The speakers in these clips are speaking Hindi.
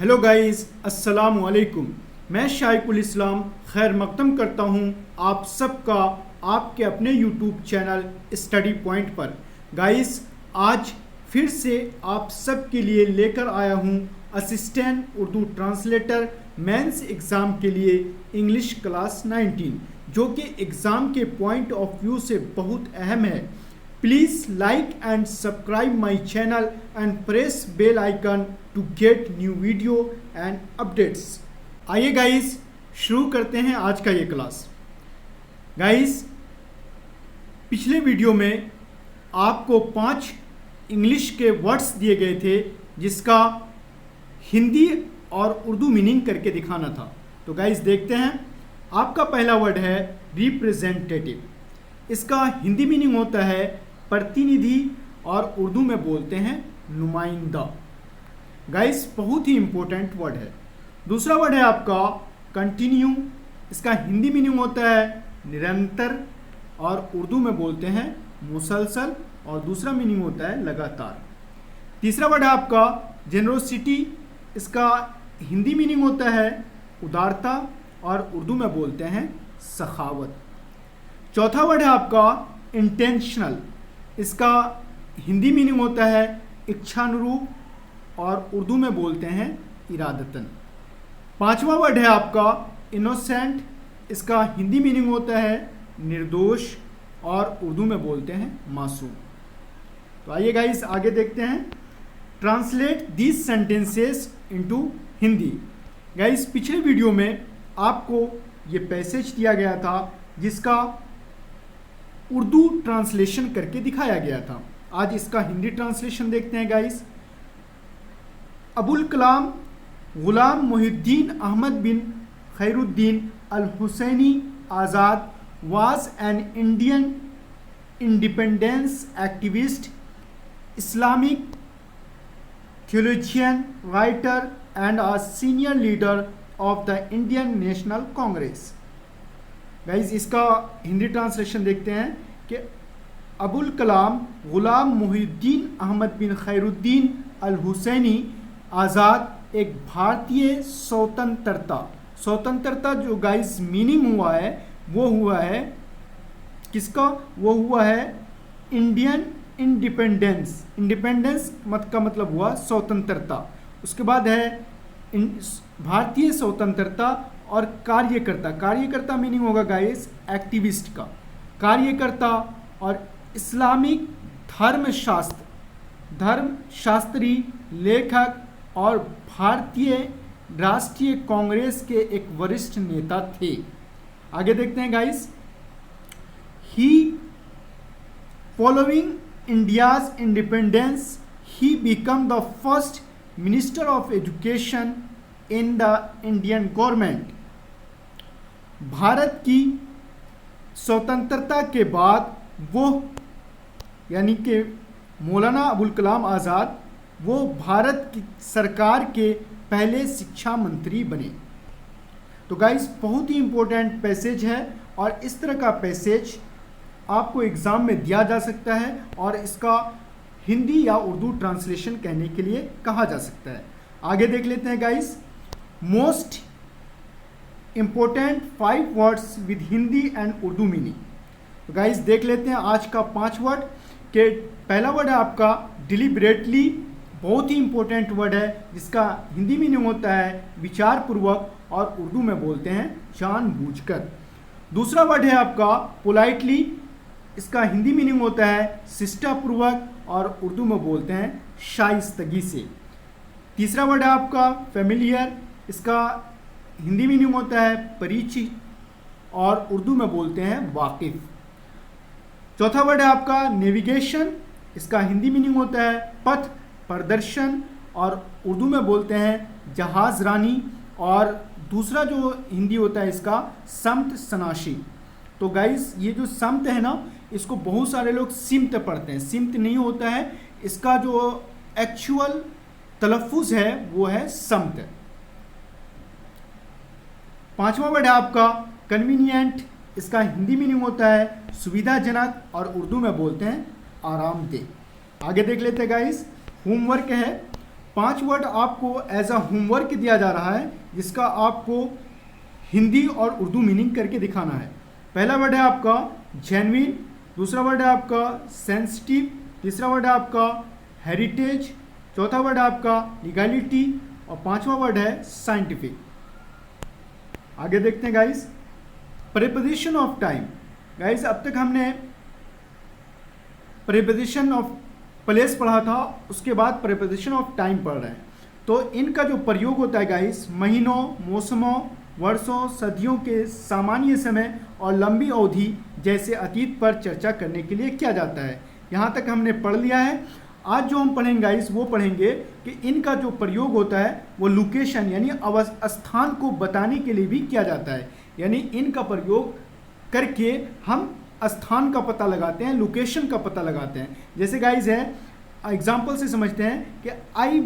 हेलो गाइस, अस्सलाम वालेकुम। मैं शाइकुल इस्लाम खैर मकदम करता हूं आप सबका आपके अपने यूट्यूब चैनल स्टडी पॉइंट पर। गाइस, आज फिर से आप सब के लिए लेकर आया हूं assistant Urdu translator mains exam के लिए इंग्लिश क्लास 19, जो कि एग्ज़ाम के पॉइंट ऑफ व्यू से बहुत अहम है। Please like and subscribe my channel and press bell icon to get new video and updates। आइए गाइस, शुरू करते हैं आज का ये क्लास। गाइस, पिछले वीडियो में आपको 5 इंग्लिश के वर्ड्स दिए गए थे जिसका हिंदी और उर्दू मीनिंग करके दिखाना था। तो गाइस देखते हैं। आपका पहला वर्ड है रिप्रेजेंटेटिव। इसका हिंदी मीनिंग होता है प्रतिनिधि और उर्दू में बोलते हैं नुमाइंदा। गाइस, बहुत ही इंपॉर्टेंट वर्ड है। दूसरा वर्ड है आपका कंटिन्यू। इसका हिंदी मीनिंग होता है निरंतर और उर्दू में बोलते हैं मुसलसल, और दूसरा मीनिंग होता है लगातार। तीसरा वर्ड है आपका जेनरोसिटी। इसका हिंदी मीनिंग होता है उदारता और उर्दू में बोलते हैं सखावत। चौथा वर्ड है आपका इंटेंशनल। इसका हिंदी मीनिंग होता है इच्छानुरूप और उर्दू में बोलते हैं इरादतन। पांचवा वर्ड है आपका इनोसेंट। इसका हिंदी मीनिंग होता है निर्दोष और उर्दू में बोलते हैं मासूम। तो आइए गाइस आगे देखते हैं। Translate these sentences into Hindi. Guys, पिछले वीडियो में आपको ये पैसेज दिया गया था जिसका उर्दू ट्रांसलेशन करके दिखाया गया था। आज इसका हिंदी ट्रांसलेशन देखते हैं guys. Abul Kalam Ghulam Mohiuddin Ahmed bin Khairuddin al Hussaini Azad was an Indian independence activist, Islamic theologian, writer and a senior leader of the Indian National Congress। Guys, इसका हिंदी ट्रांसलेशन देखते हैं कि अबुल कलाम गुलाम मोहिउद्दीन अहमद बिन खैरुद्दीन अल हुसैनी आज़ाद एक भारतीय स्वतंत्रता जो गाइज मीनिंग हुआ है वो हुआ है किसका? वो हुआ है इंडियन इंडिपेंडेंस। इंडिपेंडेंस का मतलब हुआ स्वतंत्रता। उसके बाद है भारतीय स्वतंत्रता और कार्यकर्ता मीनिंग होगा गाइस एक्टिविस्ट का, कार्यकर्ता। और इस्लामिक धर्मशास्त्री, लेखक और भारतीय राष्ट्रीय कांग्रेस के एक वरिष्ठ नेता थे। आगे देखते हैं guys. He following India's independence he become the first minister of education in the Indian government. Bharat की स्वतंत्रता के बाद वो यानी कि मौलाना अबुल कलाम आज़ाद वो भारत की सरकार के पहले शिक्षा मंत्री बने। तो गाइस, बहुत ही इम्पोर्टेंट पैसेज है और इस तरह का पैसेज आपको एग्ज़ाम में दिया जा सकता है और इसका हिंदी या उर्दू ट्रांसलेशन कहने के लिए कहा जा सकता है। आगे देख लेते हैं guys. Most important 5 words with Hindi and Urdu meaning. तो गाइस देख लेते हैं आज का 5 वर्ड के। पहला वर्ड है आपका डिलिबरेटली। बहुत ही इंपॉर्टेंट वर्ड है जिसका हिंदी मीनिंग होता है विचारपूर्वक और उर्दू में बोलते हैं जानबूझकर। दूसरा वर्ड है आपका पोलाइटली। इसका हिंदी मीनिंग होता है शिष्टापूर्वक और उर्दू में बोलते हैं शाइस्तगी से। तीसरा वर्ड है आपका फेमिलियर। इसका हिंदी मीनिंग होता है परिचित और उर्दू में बोलते हैं वाकिफ। चौथा वर्ड है आपका नेविगेशन। इसका हिंदी मीनिंग होता है पथ प्रदर्शन और उर्दू में बोलते हैं जहाज रानी। और दूसरा जो हिंदी होता है इसका समत सनाशी। तो गाइस, ये जो समत है ना, इसको बहुत सारे लोग सिमत पढ़ते हैं, सिमत नहीं होता है। इसका जो एक्चुअल तलफ़ुज़ है वो है समत। पांचवा वर्ड है आपका कन्वीनियंट। इसका हिंदी मीनिंग होता है सुविधाजनक और उर्दू में बोलते हैं आरामदेह। आगे देख लेते हैं गाइस। होमवर्क है 5 वर्ड आपको एज अ होमवर्क दिया जा रहा है, जिसका आपको हिंदी और उर्दू मीनिंग करके दिखाना है। पहला वर्ड है आपका जेन्युइन, दूसरा वर्ड है आपका सेंसिटिव, तीसरा वर्ड है आपका हेरिटेज, चौथा वर्ड है आपका लीगैलिटी और पांचवा वर्ड है साइंटिफिक। आगे देखते हैं guys, preposition of time. Guys अब तक हमने प्रीपोजिशन ऑफ प्लेस पढ़ा था, उसके बाद प्रीपोजिशन ऑफ टाइम पढ़ रहे हैं। तो इनका जो प्रयोग होता है गाइस, महीनों, मौसमों, वर्षों, सदियों के सामान्य समय और लंबी अवधि जैसे अतीत पर चर्चा करने के लिए किया जाता है। यहाँ तक हमने पढ़ लिया है। आज जो हम पढ़ेंगे गाइस वो पढ़ेंगे कि इनका जो प्रयोग होता है वो लोकेशन यानी स्थान को बताने के लिए भी किया जाता है। यानी इनका प्रयोग करके हम स्थान का पता लगाते हैं, लोकेशन का पता लगाते हैं। जैसे गाइस है, एग्जाम्पल से समझते हैं कि I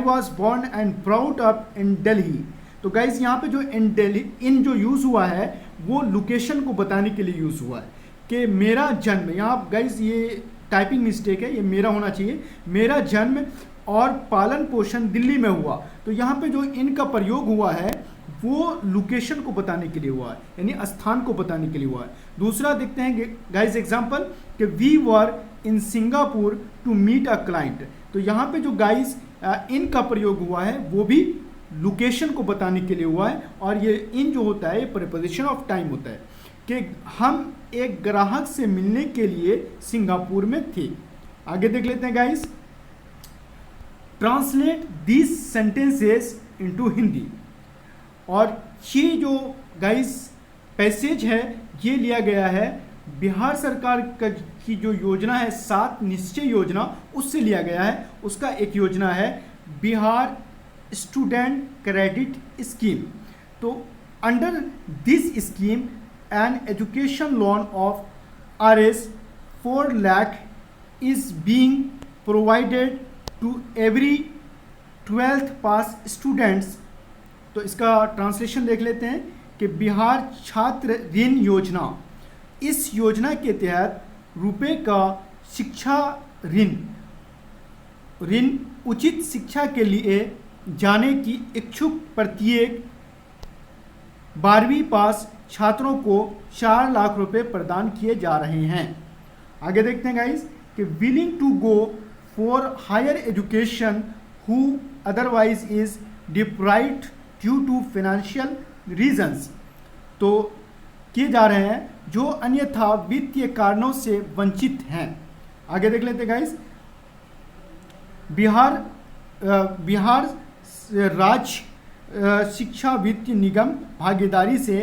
was born and brought up in Delhi. तो गाइस यहाँ पे जो इन जो यूज़ हुआ है वो लोकेशन को बताने के लिए यूज़ हुआ है कि मेरा जन्म, यहाँ गाइस ये टाइपिंग मिस्टेक है, ये मेरा होना चाहिए, मेरा जन्म और पालन पोषण दिल्ली में हुआ। तो यहाँ पे जो इनका प्रयोग हुआ है वो लोकेशन को बताने के लिए हुआ है, यानी स्थान को बताने के लिए हुआ है। दूसरा देखते हैं गाइस एग्जांपल कि we were in Singapore to meet a client. तो यहाँ पे जो गाइस इनका प्रयोग हुआ है वो भी लोकेशन को बताने के लिए हुआ है। और ये इन जो होता है ये प्रीपोजिशन ऑफ टाइम होता है कि हम एक ग्राहक से मिलने के लिए सिंगापुर में थे। आगे देख लेते हैं guys, translate this sentences into Hindi. और ये जो गाइस पैसेज है ये लिया गया है बिहार सरकार की जो योजना है 7 निश्चय योजना, उससे लिया गया है। उसका एक योजना है बिहार स्टूडेंट क्रेडिट स्कीम। तो under this scheme an education loan of Rs 4 lakh is being provided to every 12th pass students। तो इसका ट्रांसलेशन देख लेते हैं कि बिहार छात्र ऋण योजना, इस योजना के तहत रुपए का शिक्षा ऋण उचित शिक्षा के लिए जाने की इच्छुक प्रत्येक 12वीं पास छात्रों को 4 लाख रुपए प्रदान किए जा रहे हैं। आगे देखते हैं गाइस कि willing to go for higher education who otherwise is deprived due to financial reasons. तो किए जा रहे हैं जो अन्यथा वित्तीय कारणों से वंचित हैं। आगे देख लेते हैं गाइस, बिहार राज्य शिक्षा वित्त निगम भागीदारी से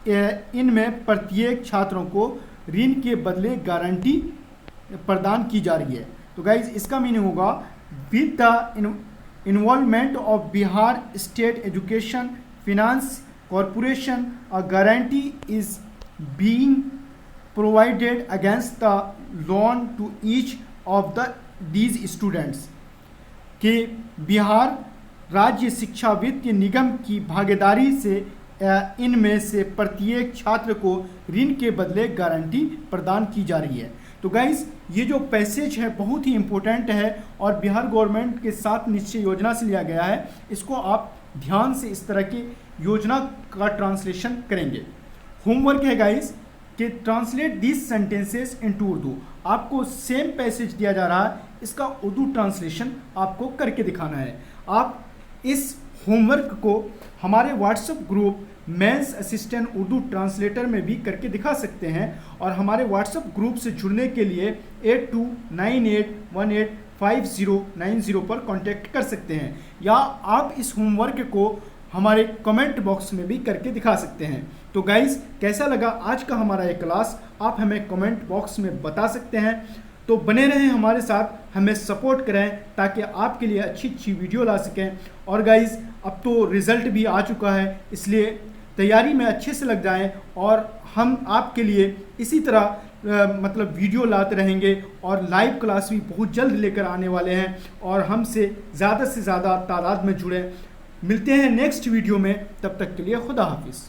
इनमें प्रत्येक छात्रों को ऋण के बदले गारंटी प्रदान की जा रही है। तो गाइज इसका मीनिंग होगा with the involvement of Bihar state education finance corporation a guarantee is being provided against the loan to each of these students. कि बिहार राज्य शिक्षा वित्त निगम की भागीदारी से इनमें से प्रत्येक छात्र को ऋण के बदले गारंटी प्रदान की जा रही है। तो गाइस ये जो पैसेज है बहुत ही इम्पोर्टेंट है और बिहार गवर्नमेंट के 7 निश्चय योजना से लिया गया है। इसको आप ध्यान से इस तरह की योजना का ट्रांसलेशन करेंगे। होमवर्क है गाइस कि translate this sentences into Urdu. आपको सेम पैसेज दिया जा रहा है, इसका उर्दू ट्रांसलेशन आपको करके दिखाना है। आप इस होमवर्क को हमारे WhatsApp group mains assistant Urdu translator में भी करके दिखा सकते हैं। और हमारे व्हाट्सएप ग्रुप से जुड़ने के लिए 8298185090 पर कांटेक्ट कर सकते हैं, या आप इस होमवर्क को हमारे कमेंट बॉक्स में भी करके दिखा सकते हैं। तो गाइस कैसा लगा आज का हमारा ये क्लास, आप हमें कमेंट बॉक्स में बता सकते हैं। तो बने रहें हमारे साथ, हमें सपोर्ट करें ताकि आपके लिए अच्छी अच्छी वीडियो ला सकें। और गाइस अब तो रिज़ल्ट भी आ चुका है, इसलिए तैयारी में अच्छे से लग जाएं और हम आपके लिए इसी तरह मतलब वीडियो लाते रहेंगे और लाइव क्लास भी बहुत जल्द लेकर आने वाले हैं और हमसे ज़्यादा से ज़्यादा तादाद में जुड़ें। मिलते हैं नेक्स्ट वीडियो में, तब तक के लिए खुदा हाफिज़।